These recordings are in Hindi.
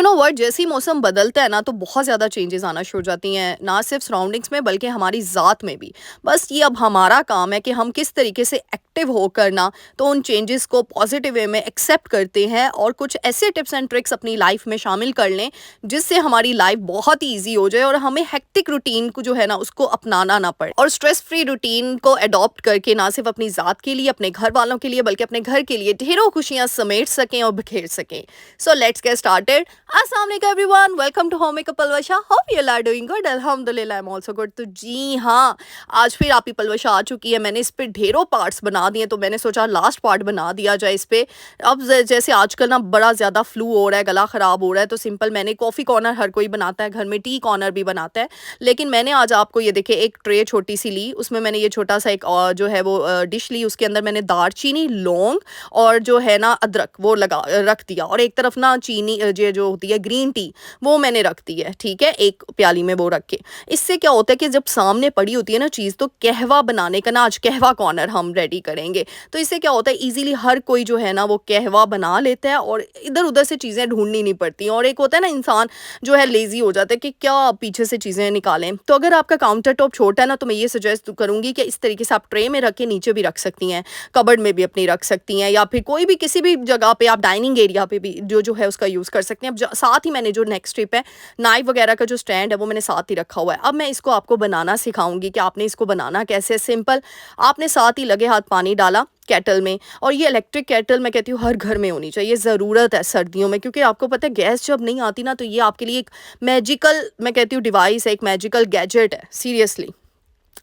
यू नो व्हाट, जैसे ही मौसम बदलता है ना तो बहुत ज़्यादा चेंजेस आना शुरू हो जाती हैं, ना सिर्फ सराउंडिंग्स में बल्कि हमारी ज़ात में भी। बस ये अब हमारा काम है कि हम किस तरीके से एक्टिव होकर ना तो उन चेंजेस को पॉजिटिव वे में एक्सेप्ट करते हैं और कुछ ऐसे टिप्स एंड ट्रिक्स अपनी लाइफ में शामिल कर लें जिससे हमारी लाइफ बहुत ही ईजी हो जाए और हमें हेक्टिक रूटीन को जो है ना उसको अपनाना ना पड़े, और स्ट्रेस फ्री रूटीन को अडॉप्ट करके ना सिर्फ अपनी ज़ात के लिए, अपने घर वालों के लिए, बल्कि अपने घर के लिए ढेरों खुशियाँ समेट सकें और बिखेर सकें। So let's get started. अस्सलाम वालेकुम everyone, welcome to home makeup Palwasha. Hope you are doing good. अल्हम्दुलिल्लाह, आई एम आल्सो गुड। तो जी हाँ, आज फिर आपकी पलवशा आ चुकी है। मैंने इस पे ढेरों पार्ट्स बना दिए तो मैंने सोचा लास्ट पार्ट बना दिया जाए इस पे। अब जैसे आजकल ना बड़ा ज़्यादा फ्लू हो रहा है, गला ख़राब हो रहा है, तो सिंपल मैंने कॉफ़ी कॉर्नर हर कोई बनाता है घर में, टी कॉर्नर भी बनाता है, लेकिन मैंने आज आपको ये देखिए एक ट्रे छोटी सी ली, उसमें मैंने ये छोटा सा एक जो है वो डिश ली, उसके अंदर मैंने दालचीनी, लौंग और जो है ना अदरक वो लगा रख दिया, और एक तरफ ना चीनी जो होती है ग्रीन टी वो मैंने रख दी है, ठीक है, एक प्याली में वो रख के। इससे क्या होता है कि जब सामने पड़ी होती है ना चीज़, तो कहवा बनाने का ना आज कहवा कॉर्नर हम रेडी करेंगे। तो इससे क्या होता है इजीली हर कोई जो है ना वो कहवा बना लेता है और इधर उधर से चीज़ें ढूंढनी नहीं पड़ती। और एक होता है ना इंसान जो है लेजी हो जाता है कि क्या पीछे से चीज़ें निकालें। तो अगर आपका काउंटर टॉप छोटा है ना तो मैं ये सजेस्ट करूँगी कि इस तरीके से आप ट्रे में रख के नीचे भी रख सकती हैं, कबर्ड में भी अपनी रख सकती हैं, या फिर कोई भी किसी भी जगह पे आप डाइनिंग एरिया पे भी जो है उसका यूज़ कर सकते हैं। अब साथ ही मैंने जो नेक्स्ट टिप है, नाइफ वगैरह का जो स्टैंड है वो मैंने साथ ही रखा हुआ है। अब मैं इसको आपको बनाना सिखाऊंगी कि आपने इसको बनाना कैसे। सिंपल, आपने साथ ही लगे हाथ पानी डाला केटल में, और ये इलेक्ट्रिक केटल मैं कहती हूँ हर घर में होनी चाहिए, ज़रूरत है सर्दियों में, क्योंकि आपको पता है गैस जब नहीं आती ना तो ये आपके लिए एक मैजिकल, मैं कहती हूँ डिवाइस है, एक मैजिकल गैजेट है सीरियसली।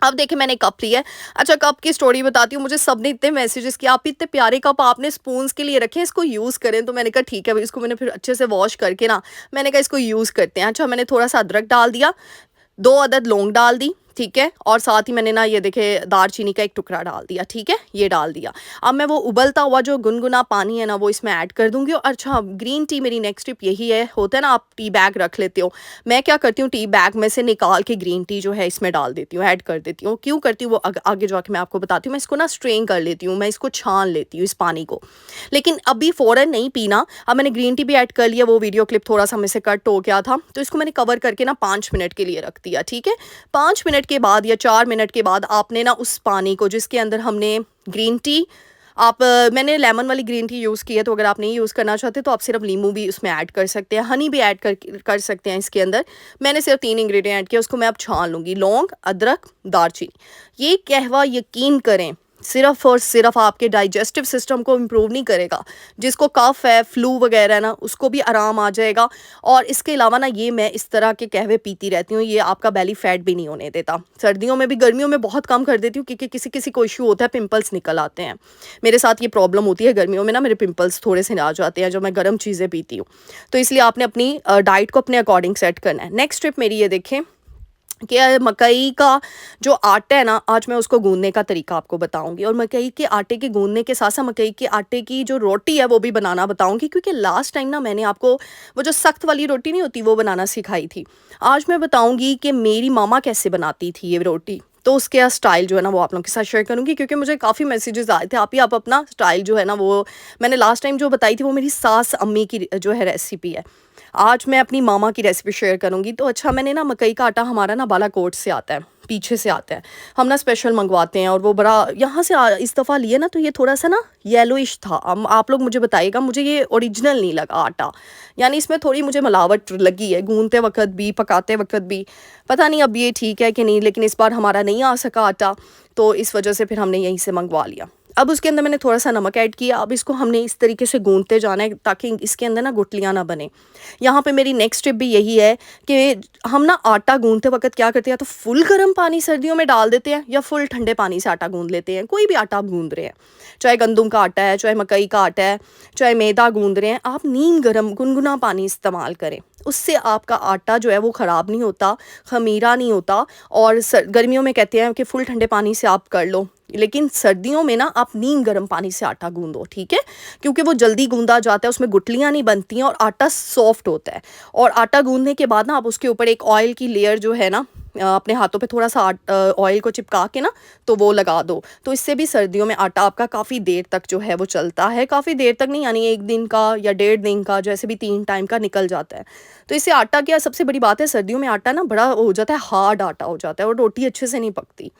अब देखिए मैंने कप लिया है। अच्छा, कप की स्टोरी बताती हूँ। मुझे सबने इतने मैसेजेस किए, आप इतने प्यारे कप आपने स्पून्स के लिए रखे, इसको यूज़ करें। तो मैंने कहा ठीक है भाई, इसको मैंने फिर अच्छे से वॉश करके ना मैंने कहा इसको यूज़ करते हैं। अच्छा, मैंने थोड़ा सा अदरक डाल दिया, 2 अदद लौंग डाल दी, ठीक है, और साथ ही मैंने ना ये देखे दालचीनी का एक टुकड़ा डाल दिया, ठीक है, ये डाल दिया। अब मैं वो उबलता हुआ जो गुनगुना पानी है ना वो इसमें ऐड कर दूंगी। और अच्छा, ग्रीन टी मेरी नेक्स्ट टिप यही है, होता है ना आप टी बैग रख लेते हो, मैं क्या करती हूँ टी बैग में से निकाल के ग्रीन टी जो है इसमें डाल देती हूँ, ऐड कर देती हूँ। क्यों करती हूँ वो आगे जाके मैं आपको बताती हूँ। मैं इसको ना स्ट्रेन कर लेती हूँ, मैं इसको छान लेती हूँ इस पानी को, लेकिन अभी फ़ौरन नहीं पीना। अब मैंने ग्रीन टी भी ऐड कर लिया, वो वीडियो क्लिप थोड़ा सा मुझसे कट हो गया था, तो इसको मैंने कवर करके ना 5 मिनट के लिए रख दिया, ठीक है। 5 मिनट के बाद या 4 मिनट के बाद आपने ना उस पानी को जिसके अंदर हमने ग्रीन टी, मैंने लेमन वाली ग्रीन टी यूज़ की है, तो अगर आप नहीं यूज़ करना चाहते तो आप सिर्फ नींबू भी उसमें ऐड कर सकते हैं, हनी भी ऐड कर सकते हैं इसके अंदर। मैंने सिर्फ 3 इंग्रेडिएंट ऐड किया, उसको मैं अब छान लूँगी, लौंग, अदरक, दालचीनी। ये कहवा यकीन करें सिर्फ और सिर्फ आपके डाइजेस्टिव सिस्टम को इम्प्रूव नहीं करेगा, जिसको कफ है, फ्लू वगैरह है ना, उसको भी आराम आ जाएगा। और इसके अलावा ना ये मैं इस तरह के कहवे पीती रहती हूँ, ये आपका बेली फैट भी नहीं होने देता। सर्दियों में भी, गर्मियों में बहुत कम कर देती हूँ, क्योंकि किसी किसी को इशू होता है, पिंपल्स निकल आते हैं। मेरे साथ ये प्रॉब्लम होती है गर्मियों में ना, मेरे पिंपल्स थोड़े से आ जाते हैं जब मैं गर्म चीज़ें पीती हूँ। तो इसलिए आपने अपनी डाइट को अपने अकॉर्डिंग सेट करना है। नेक्स्ट ट्रिप मेरी ये देखें कि मकई का जो आटा है ना, आज मैं उसको गूंदने का तरीका आपको बताऊंगी, और मकई के आटे के गूंदने के साथ साथ मकई के आटे की जो रोटी है वो भी बनाना बताऊंगी, क्योंकि लास्ट टाइम ना मैंने आपको वो जो सख्त वाली रोटी नहीं होती वो बनाना सिखाई थी। आज मैं बताऊंगी कि मेरी मामा कैसे बनाती थी ये रोटी, तो उसके स्टाइल जो है ना वो आप लोगों के साथ शेयर करूंगी, क्योंकि मुझे काफ़ी मैसेजेस आए थे आप ही आप अपना स्टाइल जो है ना, वो मैंने लास्ट टाइम जो बताई थी वो मेरी सास अम्मी की जो है रेसिपी है, आज मैं अपनी मामा की रेसिपी शेयर करूंगी। तो अच्छा, मैंने ना मकई का आटा हमारा ना बालाकोट से आता है, पीछे से आता है, हम ना स्पेशल मंगवाते हैं, और वो बड़ा यहाँ से इस दफ़ा लिए ना तो ये थोड़ा सा ना येलोइश था। अब आप लोग मुझे बताइएगा, मुझे ये ओरिजिनल नहीं लगा आटा, यानी इसमें थोड़ी मुझे मिलावट लगी है, गूंदते वक्त भी, पकाते वक्त भी। पता नहीं अब ये ठीक है कि नहीं, लेकिन इस बार हमारा नहीं आ सका आटा, तो इस वजह से फिर हमने यहीं से मंगवा लिया। अब उसके अंदर मैंने थोड़ा सा नमक ऐड किया। अब इसको हमने इस तरीके से गूंदते जाना है ताकि इसके अंदर ना गुठलियाँ ना बने। यहाँ पे मेरी नेक्स्ट टिप भी यही है कि हम ना आटा गूंदते वक्त क्या करते हैं, तो फुल गर्म पानी सर्दियों में डाल देते हैं या फुल ठंडे पानी से आटा गूंद लेते हैं। कोई भी आटा आप गूंद रहे हैं, चाहे गंदम का आटा है, चाहे मकई का आटा है, चाहे मैदा गूंद रहे हैं, आप नीम गर्म गुनगुना पानी इस्तेमाल करें, उससे आपका आटा जो है वो ख़राब नहीं होता, खमीरा नहीं होता। और गर्मियों में कहते हैं कि फुल ठंडे पानी से आप कर लो, लेकिन सर्दियों में ना आप नीम गर्म पानी से आटा गूंदो, ठीक है, क्योंकि वो जल्दी गूंदा जाता है, उसमें गुठलियाँ नहीं बनती हैं और आटा सॉफ्ट होता है। और आटा गूंदने के बाद ना आप उसके ऊपर एक ऑयल की लेयर जो है ना अपने हाथों पे थोड़ा सा ऑयल को चिपका के ना, तो वो लगा दो। तो इससे भी सर्दियों में आटा आपका काफ़ी देर तक जो है वो चलता है, काफ़ी देर तक नहीं, यानी 1 दिन का या 1.5 दिन का, जैसे भी 3 टाइम का निकल जाता है। तो इससे आटा क्या, सबसे बड़ी बात है सर्दियों में आटा ना बड़ा हो जाता है, हार्ड आटा हो जाता है और रोटी अच्छे से नहीं पकती।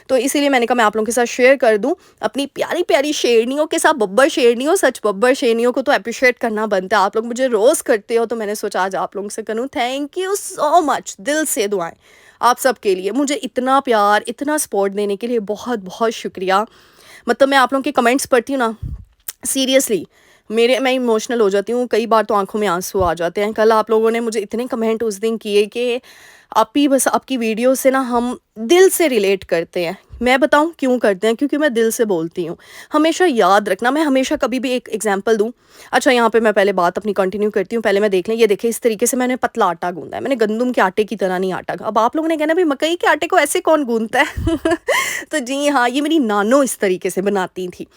तो इसीलिए मैंने कहा मैं आप लोगों के साथ शेयर कर दूँ अपनी प्यारी-प्यारी शेरनियों के साथ, बब्बर शेरनियों, सच बब्बर शेरनियों को तो एप्रिशिएट करना बनता है। आप लोग मुझे रोज़ करते हो, तो मैंने सोचा आज आप लोगों से करूँ। थैंक यू सो मच, दिल से दुआएँ आप सबके लिए। मुझे इतना प्यार, इतना सपोर्ट देने के लिए बहुत-बहुत शुक्रिया। मतलब मैं आप लोगों के कमेंट्स पढ़ती हूँ ना, सीरियसली मैं इमोशनल हो जाती हूँ, कई बार तो आँखों में आँसू आ जाते हैं। कल आप लोगों ने मुझे इतने कमेंट उस दिन किए कि आप ही बस, आपकी वीडियो से ना हम दिल से रिलेट करते हैं। मैं बताऊँ क्यों करते हैं? क्योंकि मैं दिल से बोलती हूँ। हमेशा याद रखना, मैं हमेशा कभी भी एक एग्ज़ाम्पल दूँ। अच्छा, यहाँ पे मैं पहले बात अपनी कंटिन्यू करती हूँ। पहले मैं देख लें, ये देखिए इस तरीके से मैंने पतला आटा गूँधा है। मैंने गंदम के आटे की तरह नहीं आटा, अब आप लोगों ने कहना भई मकई के आटे को ऐसे कौन गूँथता है? तो जी हाँ, ये मेरी नानो इस तरीके से बनाती थी।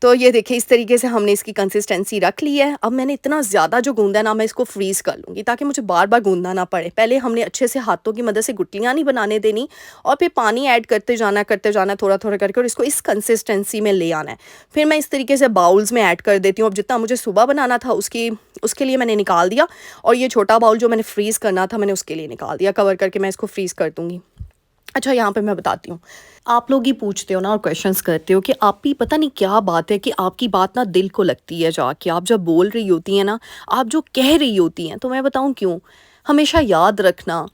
तो ये देखिए इस तरीके से हमने इसकी कंसिस्टेंसी रख ली है। अब मैंने इतना ज़्यादा जो गूँधा है ना, मैं इसको फ्रीज़ कर लूँगी ताकि मुझे बार-बार गूँधना ना पड़े। पहले हमने अच्छे से हाथों की मदद से गुठलियाँ नहीं बनाने देनी और फिर पानी ऐड करते जाना थोड़ा-थोड़ा करके, और इसको इस कंसिस्टेंसी में ले आना है। फिर मैं इस तरीके से बाउल्स में ऐड कर देती हूँ। अब जितना मुझे सुबह बनाना था उसके लिए मैंने निकाल दिया, और ये छोटा बाउल जो मैंने फ्रीज़ करना था मैंने उसके लिए निकाल दिया। कवर करके मैं इसको फ्रीज़ कर दूँगी। अच्छा, यहाँ पे मैं बताती हूँ। आप लोग ही पूछते हो ना और क्वेश्चंस करते हो कि आप ही पता नहीं क्या बात है कि आपकी बात ना दिल को लगती है जाके। आप जब बोल रही होती हैं ना, आप जो कह रही होती हैं, तो मैं बताऊँ क्यों? हमेशा याद रखना,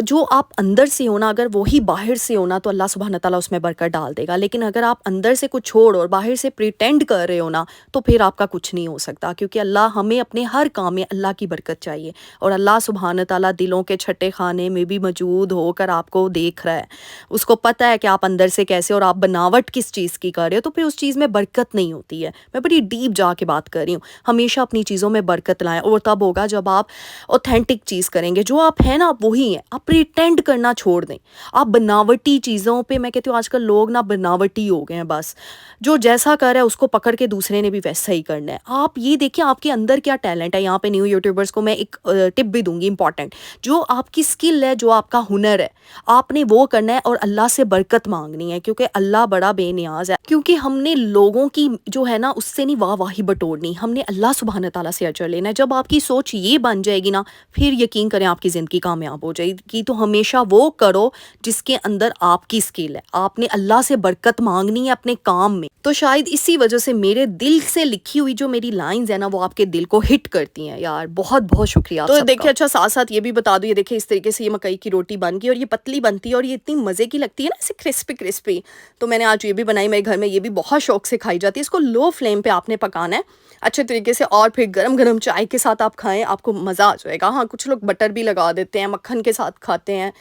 जो आप अंदर से हो ना, अगर वही बाहर से हो ना, तो अल्लाह सुब्हान तआला उसमें बरकत डाल देगा। लेकिन अगर आप अंदर से कुछ छोड़ और बाहर से प्रिटेंड कर रहे हो ना, तो फिर आपका कुछ नहीं हो सकता, क्योंकि अल्लाह हमें अपने हर काम में अल्लाह की बरकत चाहिए, और अल्लाह सुब्हान तआला दिलों के छठे खाने में भी मौजूद होकर आपको देख रहा है। उसको पता है कि आप अंदर से कैसे, और आप बनावट किस चीज़ की कर रहे हो, तो फिर उस चीज़ में बरकत नहीं होती है। मैं बड़ी डीप जाके बात कर रही हूँ। हमेशा अपनी चीज़ों में बरकत लाएँ, और तब होगा जब आप ऑथेंटिक चीज़ करेंगे। जो आप हैं ना, आप वही हैं। आप प्रिटेंड करना छोड़ दें। आप बनावटी चीज़ों पे, मैं कहती हूँ आजकल लोग ना बनावटी हो गए हैं बस। जो जैसा कर रहा है उसको पकड़ के दूसरे ने भी वैसा ही करना है। आप ये देखिए आपके अंदर क्या टैलेंट है। यहाँ पे न्यू यूट्यूबर्स को मैं एक टिप भी दूँगी इम्पोर्टेंट। जो आपकी स्किल है, जो आपका हुनर है, आपने वो करना है और अल्लाह से बरकत माँगनी है, क्योंकि अल्लाह बड़ा बेनियाज़ है। क्योंकि हमने लोगों की जो है ना उससे नहीं वाह-वाही बटोरनी, हमने अल्लाह सुब्हान तआला से अजर लेना है। जब आपकी सोच ये बन जाएगी ना, फिर यकीन करें आपकी ज़िंदगी कामयाब हो जाएगी। तो हमेशा वो करो जिसके अंदर आपकी स्किल है। आपने अल्लाह से बरकत माँगनी है अपने काम में। तो शायद इसी वजह से मेरे दिल से लिखी हुई जो मेरी लाइन्स है ना, वो आपके दिल को हिट करती हैं यार। बहुत-बहुत शुक्रिया आप सबका। तो देखिए, अच्छा साथ-साथ ये भी बता दूँ, ये देखिए इस तरीके से ये मकई की रोटी बन गई, और ये पतली बनती है और ये इतनी मज़े की लगती है ना, ऐसे क्रिस्पी-क्रिस्पी। तो मैंने आज ये भी बनाई, मेरे घर में ये भी बहुत शौक से खाई जाती है। इसको लो फ्लेम पे आपने पकाना है अच्छे तरीके से, और फिर गरम-गरम चाय के साथ आप खाएँ, आपको मज़ा आ जाएगा। हाँ, कुछ लोग बटर भी लगा देते हैं, मक्खन के साथ खाते हैं,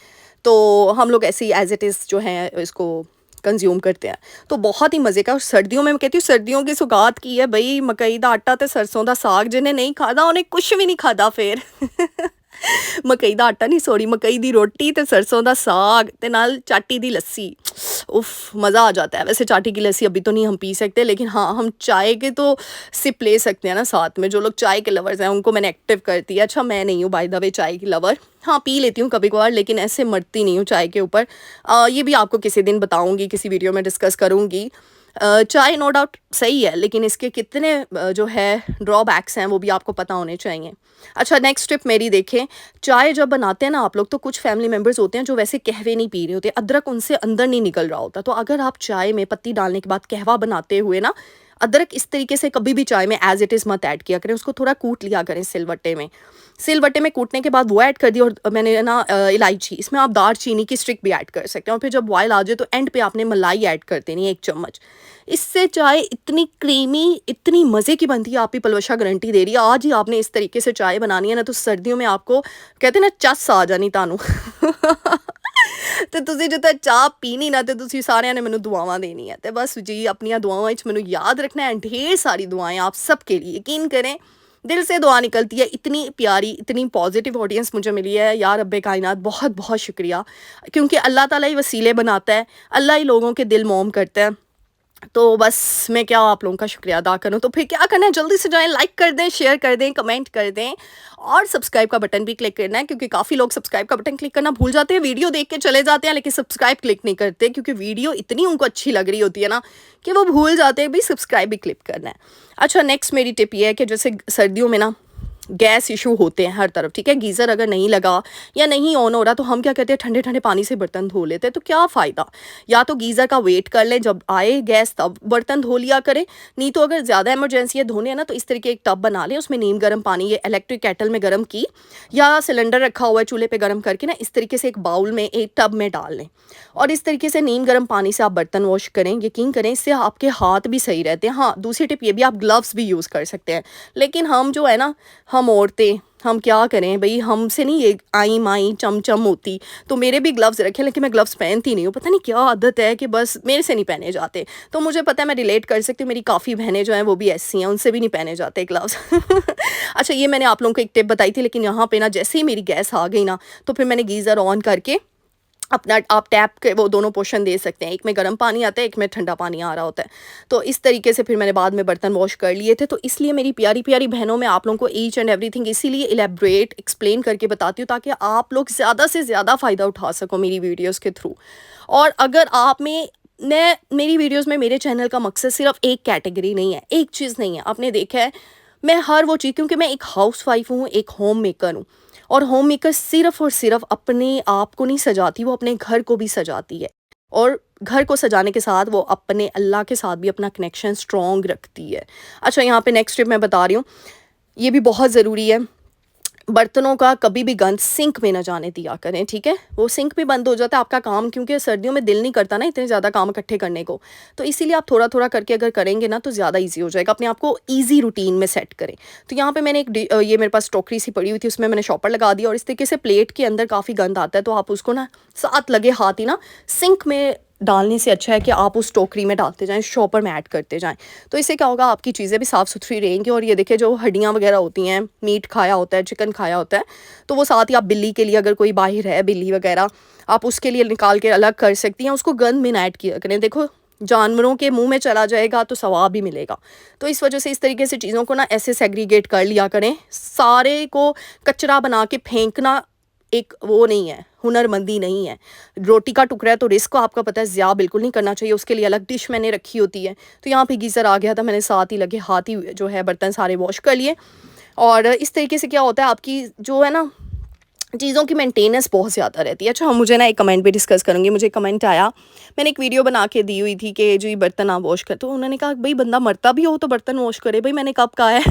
तो हम लोग ऐसे ही एज़ इट इज़ जो है इसको कंज़्यूम करते हैं। तो बहुत ही मज़े का, और सर्दियों में मैं कहती हूँ सर्दियों की सौगात की है बई मकई दा आटा ते सरसों दा साग। जिन्हें नहीं खादा उन्हें कुछ भी नहीं खादा फिर। मकई दा आटा नहीं, सॉरी, मकई दी रोटी ते सरसों दा साग ते नाल चाटी दी लस्सी। उफ़, मज़ा आ जाता है। वैसे चाटी की लस्सी अभी तो नहीं हम पी सकते, लेकिन हाँ, हम चाय के तो सिप ले सकते हैं ना साथ में। जो लोग चाय के लवर्स हैं उनको मैंने एक्टिव कर दिया। अच्छा, मैं नहीं हूँ बाय द वे चाय की लवर। हाँ, पी लेती हूँ कभी-कभार, लेकिन ऐसे मरती नहीं हूँ चाय के ऊपर। ये भी आपको किसी दिन बताऊँगी, किसी वीडियो में डिस्कस करूँगी। चाय नो डाउट सही है, लेकिन इसके कितने जो है ड्रॉबैक्स हैं वो भी आपको पता होने चाहिए। अच्छा, नेक्स्ट टिप मेरी देखें, चाय जब बनाते हैं ना आप लोग, तो कुछ फैमिली मेंबर्स होते हैं जो वैसे कहवे नहीं पी रहे होते, अदरक उनसे अंदर नहीं निकल रहा होता। तो अगर आप चाय में पत्ती डालने के बाद कहवा बनाते हुए ना, अदरक इस तरीके से कभी भी चाय में एज़ इट इज़ मत ऐड किया करें, उसको थोड़ा कूट लिया करें सिलवट्टे में। सिलवट्टे में कूटने के बाद वो ऐड कर दी, और मैंने ना इलायची, इसमें आप दालचीनी की स्टिक भी ऐड कर सकते हैं, और फिर जब बॉयल आ जाए तो एंड पे आपने मलाई ऐड कर देनी है 1 चम्मच। इससे चाय इतनी क्रीमी, इतनी मज़े की बनती है, आपकी पलवशा गारंटी दे रही है। आज ही आपने इस तरीके से चाय बनानी है ना, तो सर्दियों में आपको कहते हैं ना चस आ जानी तानू। ਤੇ ਤੁਸੀਂ ਜਦੋਂ ਚਾਹ ਪੀਣੀ ਨਾ, ਤੇ ਤੁਸੀਂ ਸਾਰਿਆਂ ने ਮੈਨੂੰ दुआवां देनी है। तो बस जी, अपनी दुआवां ਵਿੱਚ ਮੈਨੂੰ याद रखना है। ढेर सारी दुआएं आप सबके लिए, यकीन करें दिल से दुआ निकलती है। इतनी प्यारी, इतनी पॉजिटिव ऑडियंस मुझे मिली है यार। रब्बे कायनात बहुत बहुत शुक्रिया, क्योंकि अल्लाह ताला ही वसीले बनाता है, अल्लाह ही लोगों के दिल मोम करता है। तो बस मैं क्या आप लोगों का शुक्रिया अदा करूँ, तो फिर क्या करना है, जल्दी से जाएँ, लाइक कर दें, शेयर कर दें, कमेंट कर दें और सब्सक्राइब का बटन भी क्लिक करना है, क्योंकि काफ़ी लोग सब्सक्राइब का बटन क्लिक करना भूल जाते हैं, वीडियो देख के चले जाते हैं लेकिन सब्सक्राइब क्लिक नहीं करते, क्योंकि वीडियो इतनी उनको अच्छी लग रही होती है ना कि वो भूल जाते हैं भाई सब्सक्राइब भी क्लिक करना है। अच्छा, नेक्स्ट मेरी टिप ये है कि जैसे सर्दियों में ना गैस इशू होते हैं हर तरफ, ठीक है, गीज़र अगर नहीं लगा या नहीं ऑन हो रहा तो हम क्या करते हैं, ठंडे ठंडे पानी से बर्तन धो लेते हैं। तो क्या फ़ायदा, या तो गीज़र का वेट कर लें, जब आए गैस तब बर्तन धो लिया करें, नहीं तो अगर ज़्यादा इमरजेंसी है धोने है ना, तो इस तरीके एक टब बना लें, उसमें नीम गर्म पानी, ये इलेक्ट्रिक केटल में गर्म की या सिलेंडर रखा हुआ है चूल्हे पे गर्म करके ना, इस तरीके से एक बाउल में एक टब में डाल लें और इस तरीके से नीम गर्म पानी से आप बर्तन वॉश करें। यकीन करें, इससे आपके हाथ भी सही रहते हैं। हाँ, दूसरी टिप ये भी, आप ग्लव्स भी यूज़ कर सकते हैं, लेकिन हम जो है ना, हम औरतें, हम क्या करें भई, हमसे नहीं ये आई माई चमचम होती, तो मेरे भी ग्लव्स रखे हैं लेकिन मैं ग्लव्स पहनती नहीं हूँ, पता नहीं क्या आदत है कि बस मेरे से नहीं पहने जाते। तो मुझे पता है, मैं रिलेट कर सकती हूँ, मेरी काफ़ी बहनें जो हैं वो भी ऐसी हैं, उनसे भी नहीं पहने जाते ग्लव्स। अच्छा, ये मैंने आप लोगों को एक टिप बताई थी, लेकिन यहाँ पे ना जैसे ही मेरी गैस आ गई ना, तो फिर मैंने गीज़र ऑन करके अपना, आप टैप के वो दोनों पोर्शन दे सकते हैं, एक में गर्म पानी आता है, एक में ठंडा पानी आ रहा होता है। तो इस तरीके से फिर मैंने बाद में बर्तन वॉश कर लिए थे। तो इसलिए मेरी प्यारी प्यारी बहनों, मैं आप लोगों को ईच एंड एवरीथिंग इसीलिए इलेबरेट एक्सप्लेन करके बताती हूँ, ताकि आप लोग ज़्यादा से ज़्यादा फ़ायदा उठा सको मेरी वीडियोज़ के थ्रू। और अगर आप में, मैं मेरी वीडियोज़ में, मेरे चैनल का मकसद सिर्फ एक कैटेगरी नहीं है, एक चीज़ नहीं है। आपने देखा है, मैं हर वो चीज़, क्योंकि मैं एक हाउसवाइफ हूँ, एक होम मेकर हूँ, और होम मेकर सिर्फ़ और सिर्फ़ अपने आप को नहीं सजाती, वो अपने घर को भी सजाती है। और घर को सजाने के साथ वो अपने अल्लाह के साथ भी अपना कनेक्शन स्ट्रॉन्ग रखती है। अच्छा, यहाँ पे नेक्स्ट टिप मैं बता रही हूँ, ये भी बहुत ज़रूरी है। बर्तनों का कभी भी गंध सिंक में ना जाने दिया करें, ठीक है? वो सिंक भी बंद हो जाता है आपका काम, क्योंकि सर्दियों में दिल नहीं करता ना इतने ज़्यादा काम इकट्ठे करने को। तो इसीलिए आप थोड़ा-थोड़ा करके अगर करेंगे ना, तो ज़्यादा ईज़ी हो जाएगा। अपने आप को ईज़ी रूटीन में सेट करें। तो यहाँ पे मैंने ये मेरे पास टोकरी सी पड़ी हुई थी, उसमें मैंने शॉपर लगा दिया और इस तरीके से प्लेट के अंदर काफ़ी गंद आता है, तो आप उसको ना साथ लगे हाथ ही ना सिंक में डालने से अच्छा है कि आप उस टोकरी में डालते जाएँ, शॉपर में ऐड करते जाएँ। तो इससे क्या होगा, आपकी चीज़ें भी साफ़-सुथरी रहेंगी। और ये देखिए, जो हड्डियाँ वग़ैरह होती हैं, मीट खाया होता है, चिकन खाया होता है, तो वो साथ ही आप बिल्ली के लिए, अगर कोई बाहर है बिल्ली वग़ैरह, आप उसके लिए निकाल के अलग कर सकती हैं, उसको गंद में ना ऐड किया करें। देखो, जानवरों के मुँह में चला जाएगा तो सवाब भी मिलेगा। तो इस वजह से इस तरीके से चीज़ों को ना ऐसे सेग्रीगेट कर लिया करें। सारे को कचरा बना के फेंकना एक वो नहीं है, हुनरमंदी नहीं है। रोटी का टुकड़ा है तो रिस्क को आपका पता है, ज़िया बिल्कुल नहीं करना चाहिए, उसके लिए अलग डिश मैंने रखी होती है। तो यहाँ पे गीज़र आ गया था, मैंने साथ ही लगे हाथ ही जो है बर्तन सारे वॉश कर लिए। और इस तरीके से क्या होता है, आपकी जो है ना, चीज़ों की मेंटेनेंस बहुत ज़्यादा रहती है। अच्छा, मुझे ना एक कमेंट भी डिस्कस करूँगी। मुझे कमेंट आया, मैंने एक वीडियो बना के दी हुई थी कि जी बर्तन आप वॉश कर, तो उन्होंने कहा भई बंदा मरता भी हो तो बर्तन वॉश करे। भई मैंने कब कहा है?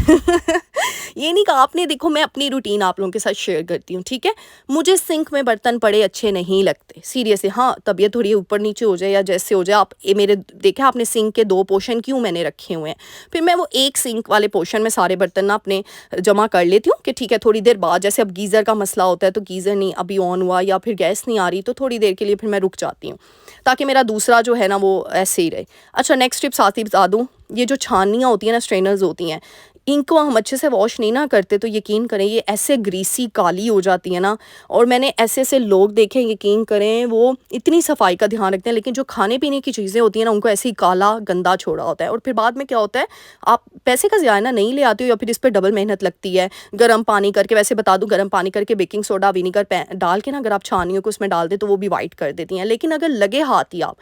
ये नहीं कहा आपने। देखो, मैं अपनी रूटीन आप लोगों के साथ शेयर करती हूँ, ठीक है? मुझे सिंक में बर्तन पड़े अच्छे नहीं लगते, सीरियसली। हाँ, तबीयत थोड़ी ऊपर नीचे हो जाए या जैसे हो जाए, आप ये मेरे देखा आपने सिंक के 2 पोर्शन क्यों मैंने रखे हुए हैं। फिर मैं वो एक सिंक वाले पोर्शन में सारे बर्तन ना अपने जमा कर लेती हूँ कि ठीक है, थोड़ी देर बाद, जैसे अब गीज़र का मसला होता है तो गीज़र नहीं अभी ऑन हुआ या फिर गैस नहीं आ रही, तो थोड़ी देर के लिए फिर मैं रुक जाती हूँ, ताकि मेरा दूसरा जो है ना वो ऐसे ही रहे। अच्छा, नेक्स्ट टिप साथ ही बता दूँ, ये जो छाननियाँ होती हैं ना, स्ट्रेनर्स होती हैं, इनको हम अच्छे से वॉश नहीं ना करते तो यकीन करें ये ऐसे ग्रीसी काली हो जाती है ना। और मैंने ऐसे-ऐसे लोग देखे, यकीन करें, वो इतनी सफाई का ध्यान रखते हैं, लेकिन जो खाने-पीने की चीज़ें होती हैं ना, उनको ऐसे ही काला गंदा छोड़ा होता है। और फिर बाद में क्या होता है, आप पैसे का ज़ाया ना नहीं ले आते हो, या फिर इस पे डबल मेहनत लगती है। गर्म पानी करके, वैसे बता दूँ, गर्म पानी करके बेकिंग सोडा, विनेगर डाल के ना, अगर आप छानियों को उसमें डाल दें तो वो भी वाइट कर देती हैं। लेकिन अगर लगे हाथ ही आप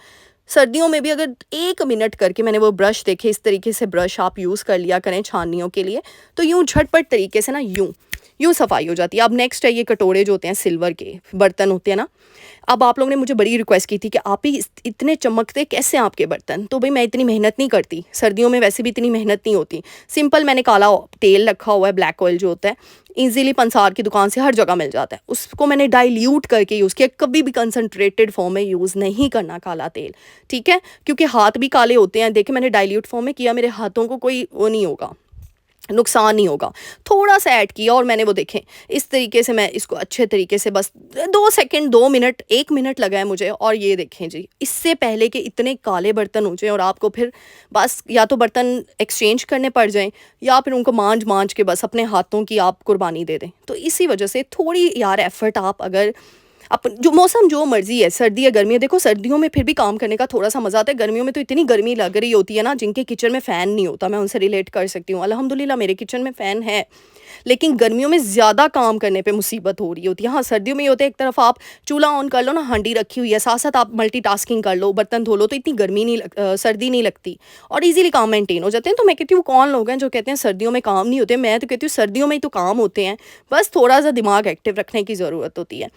सर्दियों में भी अगर 1 मिनट करके, मैंने वो ब्रश देखे, इस तरीके से ब्रश आप यूज़ कर लिया करें छाननियों के लिए, तो यूँ झटपट तरीके से ना यूँ सफाई हो जाती है। अब नेक्स्ट है, ये कटोरे जो होते हैं, सिल्वर के बर्तन होते हैं ना। अब आप लोगों ने मुझे बड़ी रिक्वेस्ट की थी कि आप ही इतने चमकते कैसे हैं आपके बर्तन। तो भाई मैं इतनी मेहनत नहीं करती, सर्दियों में वैसे भी इतनी मेहनत नहीं होती। सिंपल मैंने काला तेल रखा हुआ है, ब्लैक ऑयल जो होता है, ईज़िली पंसार की दुकान से हर जगह मिल जाता है। उसको मैंने डाइल्यूट करके यूज़ किया, कभी भी कंसंट्रेटेड फॉर्म में यूज़ नहीं करना काला तेल, ठीक है? क्योंकि हाथ भी काले होते हैं। देखिए, मैंने डाइल्यूट फॉर्म में किया, मेरे हाथों को कोई वो नहीं होगा, नुकसान नहीं होगा। थोड़ा-सा ऐड किया और मैंने वो देखें, इस तरीके से मैं इसको अच्छे तरीके से, बस 2 सेकंड, 2 मिनट, 1 मिनट लगा है मुझे। और ये देखें जी, इससे पहले कि इतने काले बर्तन हो जाएँ और आपको फिर बस या तो बर्तन एक्सचेंज करने पड़ जाएँ, या फिर उनको मांज-मांज के बस अपने हाथों की आप कुर्बानी दे दें। तो इसी वजह से थोड़ी यार एफ़र्ट आप अगर जो मौसम जो मर्जी है, सर्दी या गर्मी है, देखो सर्दियों में फिर भी काम करने का थोड़ा सा मजा आता है, गर्मियों में तो इतनी गर्मी लग रही होती है ना, जिनके किचन में फ़ैन नहीं होता, मैं उनसे रिलेट कर सकती हूँ। अल्हम्दुलिल्लाह मेरे किचन में फ़ैन है, लेकिन गर्मियों में ज़्यादा काम करने पे मुसीबत हो रही होती है। हाँ, सर्दियों में ये होता है, एक तरफ आप चूल्हा ऑन कर लो ना, हांडी रखी हुई है, साथ साथ आप मल्टीटास्किंग कर लो, बर्तन धो लो, तो इतनी सर्दी नहीं लगती और इजीली काम मेंटेन हो जाते हैं। तो मैं कहती हूँ कौन लोग हैं जो कहते हैं सर्दियों में काम नहीं होते, मैं तो कहती हूँ सर्दियों में ही तो काम होते हैं, बस थोड़ा सा दिमाग एक्टिव रखने की ज़रूरत होती है।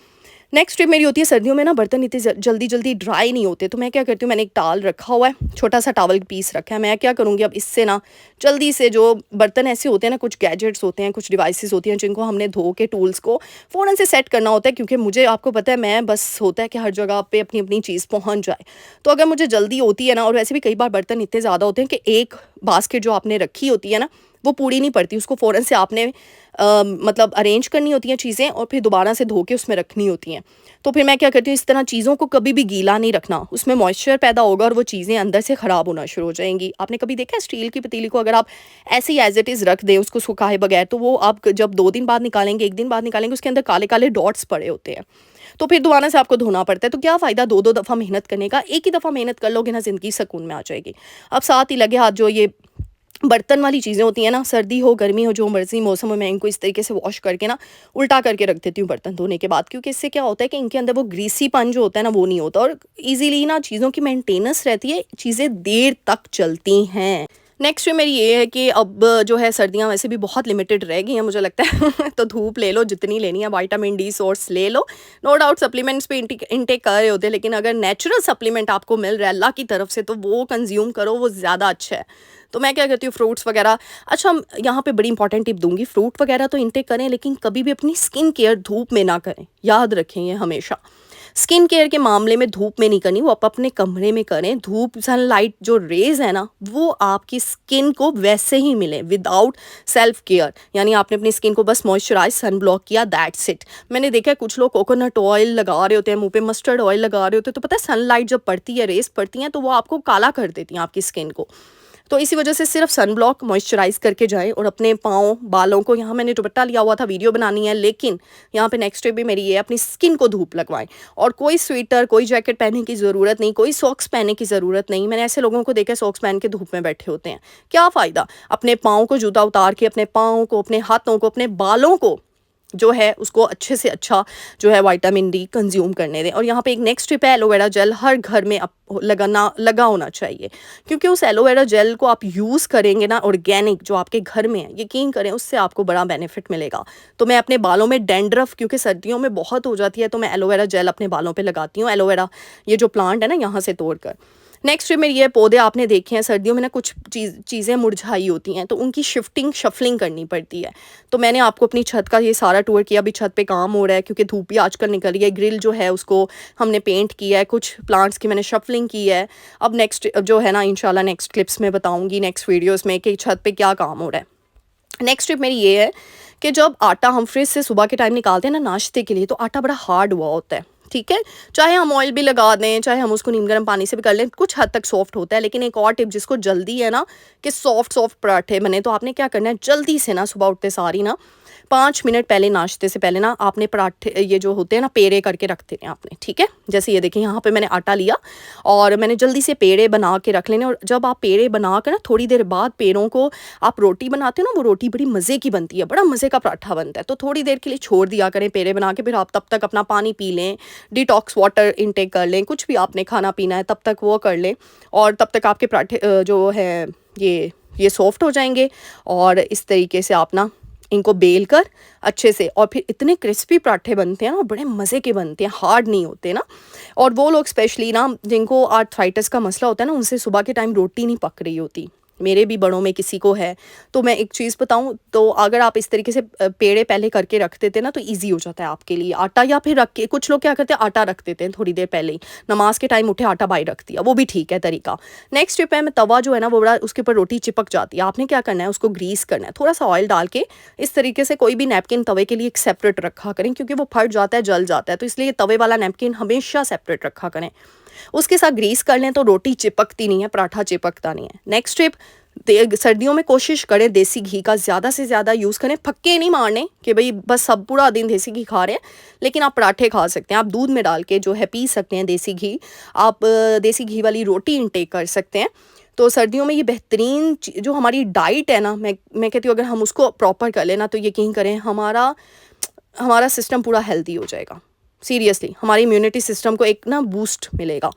नेक्स्ट टिप मेरी होती है, सर्दियों में ना बर्तन इतने जल्दी जल्दी ड्राई नहीं होते, तो मैं क्या करती हूँ, मैंने एक टाल रखा हुआ है, छोटा सा टावल पीस रखा है। मैं क्या करूँगी अब इससे ना जल्दी से, जो बर्तन ऐसे होते हैं ना, कुछ गैजेट्स होते हैं, कुछ डिवाइसेस होती हैं जिनको हमने धो के टूल्स को फ़ौरन से सेट करना होता है, क्योंकि मुझे, आपको पता है, मैं बस होता है कि हर जगह पे अपनी अपनी चीज़ पहुँच जाए। तो अगर मुझे जल्दी होती है ना, और वैसे भी कई बार बर्तन इतने ज़्यादा होते हैं कि एक बास्केट जो आपने रखी होती है ना, वो पूरी नहीं पड़ती, उसको फ़ौरन से आपने मतलब अरेंज करनी होती हैं चीज़ें, और फिर दोबारा से धो के उसमें रखनी होती हैं। तो फिर मैं क्या करती हूँ, इस तरह चीज़ों को कभी भी गीला नहीं रखना, उसमें मॉइस्चर पैदा होगा और वो चीज़ें अंदर से ख़राब होना शुरू हो जाएंगी। आपने कभी देखा है स्टील की पतीली को अगर आप ऐसे ही एज इट इज़ रख दें, उसको सुखाए बगैर, तो वो आप जब 2 दिन बाद निकालेंगे, 1 दिन बाद निकालेंगे, उसके अंदर काले काले डॉट्स पड़े होते हैं। तो फिर दोबारा से आपको धोना पड़ता है। तो क्या फ़ायदा 2-2 दफ़ा मेहनत करने का, एक ही दफ़ा मेहनत कर लोगे ना, ज़िंदगी सुकून में आ जाएगी। अब साथ ही लगे हाथ जो ये बर्तन वाली चीज़ें होती हैं ना, सर्दी हो गर्मी हो, जो मर्ज़ी मौसम हो, मैं इनको इस तरीके से वॉश करके ना उल्टा करके रख देती हूँ बर्तन धोने के बाद, क्योंकि इससे क्या होता है कि इनके अंदर वो ग्रीसीपन जो होता है ना, वो नहीं होता, और ईज़िली ना चीज़ों की मेंटेनेंस रहती है, चीज़ें देर तक चलती हैं। नेक्स्ट मेरी ये है कि अब जो है सर्दियाँ वैसे भी बहुत लिमिटेड रह गई हैं मुझे लगता है तो धूप ले लो जितनी लेनी है, विटामिन डी सोर्स ले लो। नो डाउट सप्लीमेंट्स पे इनटेक कर रहे होते हैं, लेकिन अगर नेचुरल सप्लीमेंट आपको मिल रहा है अल्लाह की तरफ से, तो वो कंज्यूम करो, वो ज़्यादा अच्छा है। तो मैं क्या करती हूँ, फ्रूट्स वगैरह, अच्छा यहाँ पे बड़ी इंपॉर्टेंट टिप दूंगी, फ्रूट वगैरह तो इनटेक करें, लेकिन कभी भी अपनी स्किन केयर धूप में ना करें, याद रखें ये हमेशा। स्किन केयर के मामले में धूप में नहीं करनी, वो आप अपने कमरे में करें। धूप, सनलाइट जो रेज़ है ना, वो आपकी स्किन को वैसे ही मिले विदाउट सेल्फ केयर, यानी आपने अपनी स्किन को बस मॉइस्चराइज, सन ब्लॉक किया, दैट्स इट। मैंने देखा है कुछ लोग कोकोनट ऑयल लगा रहे होते हैं मुंह पे, मस्टर्ड ऑयल लगा रहे होते हैं, तो पता है सनलाइट जब पड़ती है, रेस पड़ती हैं, तो वो आपको काला कर देती हैं आपकी स्किन को। तो इसी वजह से सिर्फ सन ब्लॉक मॉइस्चराइज करके जाएं, और अपने पाँव, बालों को, यहाँ मैंने दुपट्टा लिया हुआ था, वीडियो बनानी है, लेकिन यहाँ पे नेक्स्ट टिप भी मेरी ये, अपनी स्किन को धूप लगवाएं। और कोई स्वेटर, कोई जैकेट पहनने की ज़रूरत नहीं, कोई सॉक्स पहनने की ज़रूरत नहीं। मैंने ऐसे लोगों को देखा सॉक्स पहन के धूप में बैठे होते हैं, क्या फ़ायदा। अपने पाँव को, जूता उतार के अपने पाँव को, अपने हाथों को, अपने बालों को जो है उसको अच्छे से अच्छा जो है विटामिन डी कंज्यूम करने दें। और यहाँ पे एक नेक्स्ट टिप है, एलोवेरा जेल हर घर में लगा होना चाहिए, क्योंकि उस एलोवेरा जेल को आप यूज़ करेंगे ना, ऑर्गेनिक जो आपके घर में है, यकीन करें उससे आपको बड़ा बेनिफिट मिलेगा। तो मैं अपने बालों में डैंड्रफ, क्योंकि सर्दियों में बहुत हो जाती है, तो मैं एलोवेरा जेल अपने बालों पे लगाती हूँ, एलोवेरा ये जो प्लांट है ना, यहाँ से तोड़ कर। नेक्स्ट में ये पौधे आपने देखे हैं, सर्दियों में ना कुछ चीज़ें मुरझाई होती हैं, तो उनकी शिफ्टिंग शफलिंग करनी पड़ती है। तो मैंने आपको अपनी छत का ये सारा टूर किया, अभी छत पे काम हो रहा है, क्योंकि धूप भी आजकल निकल रही है, ग्रिल जो है उसको हमने पेंट किया है, कुछ प्लांट्स की मैंने शफलिंग की है। अब नेक्स्ट जो है ना, इंशाल्लाह नेक्स्ट क्लिप्स में बताऊँगी, नेक्स्ट वीडियोज़ में, कि छत पर क्या काम हो रहा है। नेक्स्ट टिप मेरी ये है कि जब आटा हम फ्रिज से सुबह के टाइम निकालते हैं ना नाश्ते के लिए, तो आटा बड़ा हार्ड हुआ होता है, ठीक है, चाहे हम ऑयल भी लगा दें, चाहे हम उसको नीम गर्म पानी से भी कर लें, कुछ हद तक सॉफ्ट होता है। लेकिन एक और टिप जिसको जल्दी है ना कि सॉफ्ट सॉफ्ट पराठे बने, तो आपने क्या करना है, जल्दी से ना सुबह उठते सारी ना 5 मिनट पहले, नाश्ते से पहले ना आपने पराठे ये जो होते हैं ना पेड़े करके रख देने आपने, ठीक है। जैसे ये देखिए यहाँ पे मैंने आटा लिया और मैंने जल्दी से पेड़े बना के रख लेने। और जब आप पेड़े बना कर ना थोड़ी देर बाद पेड़ों को आप रोटी बनाते हो ना, वो रोटी बड़ी मज़े की बनती है, बड़ा मज़े का पराठा बनता है। तो थोड़ी देर के लिए छोड़ दिया करें पेड़े बना के, फिर आप तब तक अपना पानी पी लें, डिटॉक्स वाटर इनटेक कर लें, कुछ भी आपने खाना पीना है तब तक वो कर लें, और तब तक आपके पराठे जो है ये सॉफ्ट हो जाएंगे। और इस तरीके से आप ना इनको बेल कर अच्छे से, और फिर इतने क्रिस्पी पराठे बनते हैं ना, बड़े मज़े के बनते हैं, हार्ड नहीं होते ना। और वो लोग स्पेशली ना जिनको आर्थराइटिस का मसला होता है ना, उनसे सुबह के टाइम रोटी नहीं पक रही होती, मेरे भी बड़ों में किसी को है। तो मैं एक चीज़ बताऊं, तो अगर आप इस तरीके से पेड़े पहले करके रख देते ना, तो इजी हो जाता है आपके लिए। आटा या फिर रख के, कुछ लोग क्या करते हैं आटा रख देते हैं थोड़ी देर पहले ही, नमाज के टाइम उठे आटा बाई रख दिया, वो भी ठीक है तरीका। नेक्स्ट टिप है, मैं तवा जो है ना वो बड़ा, उसके ऊपर रोटी चिपक जाती है, आपने क्या करना है, उसको ग्रीस करना है, थोड़ा सा ऑयल डाल के इस तरीके से। कोई भी नैपकिन तवे के लिए एक सेपरेट रखा करें, क्योंकि वो फट जाता है, जल जाता है, तो इसलिए तवे वाला नैपकिन हमेशा सेपरेट रखा करें। उसके साथ ग्रीस कर लें तो रोटी चिपकती नहीं है, पराठा चिपकता नहीं है। नेक्स्ट टिप, सर्दियों में कोशिश करें देसी घी का ज़्यादा से ज़्यादा यूज़ करें, फक्के नहीं मारने कि भाई बस सब पूरा दिन देसी घी खा रहे हैं, लेकिन आप पराठे खा सकते हैं, आप दूध में डाल के जो है पी सकते हैं देसी घी, आप देसी घी वाली रोटी इंटेक कर सकते हैं। तो सर्दियों में ये बेहतरीन जो हमारी डाइट है ना, मैं कहती हूँ अगर हम उसको प्रॉपर कर लेना तो यकीन करें हमारा हमारा सिस्टम पूरा हेल्दी हो जाएगा। सीरियसली हमारी इम्यूनिटी सिस्टम को एक ना बूस्ट मिलेगा।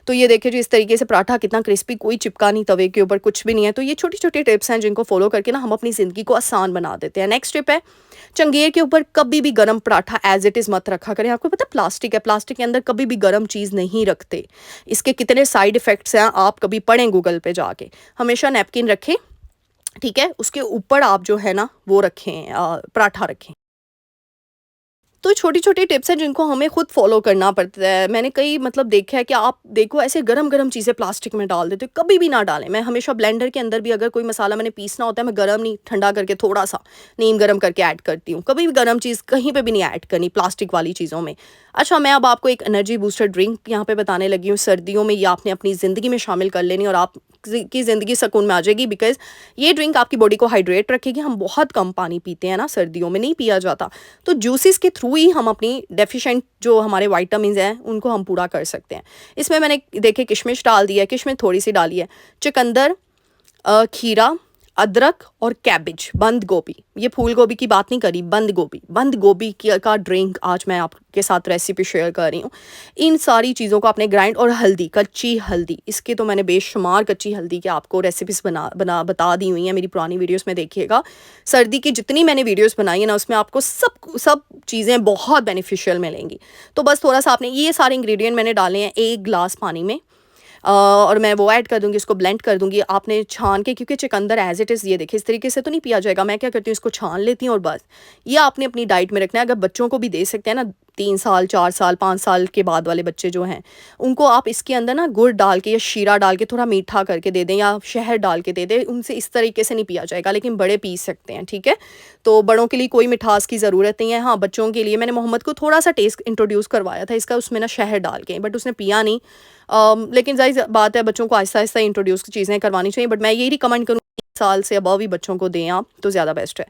तो ये देखिए जो इस तरीके से पराठा कितना क्रिस्पी, कोई चिपका नहीं तवे के ऊपर, कुछ भी नहीं है। तो ये छोटी छोटी टिप्स हैं जिनको फॉलो करके ना हम अपनी ज़िंदगी को आसान बना देते हैं। नेक्स्ट टिप है, चंगेर के ऊपर कभी भी गर्म पराठा एज इट इज़ मत रखा करें। आपको पता है प्लास्टिक है, प्लास्टिक के अंदर कभी भी गर्म चीज़ नहीं रखते। इसके कितने साइड इफ़ेक्ट्स हैं आप कभी पढ़ें गूगल पे जाके। हमेशा नैपकिन रखें, ठीक है, उसके ऊपर आप जो है ना वो रखें, पराठा रखें। तो छोटी-छोटी टिप्स हैं जिनको हमें खुद फ़ॉलो करना पड़ता है। मैंने कई मतलब देखा है कि आप देखो ऐसे गरम-गरम चीज़ें प्लास्टिक में डाल देते हो, कभी भी ना डालें। मैं हमेशा ब्लेंडर के अंदर भी अगर कोई मसाला मैंने पीसना होता है, मैं गरम नहीं, ठंडा करके थोड़ा-सा नीम गरम करके ऐड करती हूँ। कभी भी गरम चीज़ कहीं पे भी नहीं ऐड करनी प्लास्टिक वाली चीज़ों में। अच्छा, मैं अब आपको एक एनर्जी बूस्टर ड्रिंक यहाँ पे बताने लगी हूँ। सर्दियों में ये आपने अपनी ज़िंदगी में शामिल कर लेनी और आप की ज़िंदगी सुकून में आ जाएगी, बिकॉज़ ये ड्रिंक आपकी बॉडी को हाइड्रेट रखेगी। हम बहुत कम पानी पीते हैं ना, सर्दियों में नहीं पिया जाता। तो जूसेस के थ्रू ही हम अपनी डेफिशिएंट जो हमारे विटामिन्स हैं उनको हम पूरा कर सकते हैं। इसमें मैंने देखिए किशमिश डाल दी है, किशमिश थोड़ी-सी डाली है, चुकंदर, खीरा, अदरक और कैबेज, बंद गोभी। ये फूल गोभी की बात नहीं करी, बंद गोभी की का ड्रिंक आज मैं आपके साथ रेसिपी शेयर कर रही हूँ। इन सारी चीज़ों को आपने ग्राइंड, और हल्दी, कच्ची हल्दी, इसके तो मैंने बेशुमार कच्ची हल्दी के आपको रेसिपीज़ बता दी हुई हैं, मेरी पुरानी वीडियोज़ में देखिएगा। सर्दी की जितनी मैंने वीडियोज़ बनाई है ना, उसमें आपको सब चीज़ें बहुत बेनिफिशियल मिलेंगी। तो बस थोड़ा-सा आपने ये सारे इंग्रीडिएंट मैंने डाले हैं 1 ग्लास पानी में, और मैं वो ऐड कर दूँगी, इसको ब्लेंड कर दूँगी। आपने छान के, क्योंकि चुकंदर एज़ इट इज़ ये देखिए इस तरीके से तो नहीं पिया जाएगा। मैं क्या करती हूँ, इसको छान लेती हूँ और बस। ये आपने अपनी डाइट में रखना है। अगर बच्चों को भी दे सकते हैं ना, 3 साल, 4 साल, 5 साल के बाद वाले बच्चे जो हैं, उनको आप इसके अंदर ना गुड़ डाल के या शीरा डाल के थोड़ा मीठा करके दे दें या शहद डाल के दे दें। उनसे इस तरीके से नहीं पिया जाएगा, लेकिन बड़े पी सकते हैं, ठीक है? तो बड़ों के लिए कोई मिठास की ज़रूरत नहीं है। हाँ, बच्चों के लिए मैंने मोहम्मद को थोड़ा-सा टेस्ट इंट्रोड्यूस करवाया था इसका, उसमें ना शहद डाल के, बट उसने पिया नहीं। लेकिन ज़ाहिर बात है बच्चों को आहिस्ता-आहिस्ता इंट्रोड्यूस चीज़ें करवानी चाहिए, बट मैं यही रिकमेंड करूँगी 1 साल से अबव ही बच्चों को दें आप, तो ज़्यादा बेस्ट है।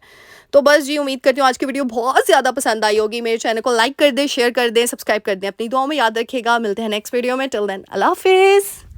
तो बस जी, उम्मीद करती हूँ आज की वीडियो बहुत ज़्यादा पसंद आई होगी। मेरे चैनल को लाइक कर दें, शेयर कर दें, सब्सक्राइब कर दें। अपनी दुआओं में याद रखिएगा। मिलते हैं नेक्स्ट वीडियो में। टिल देन अल्लाह हाफ़िज़।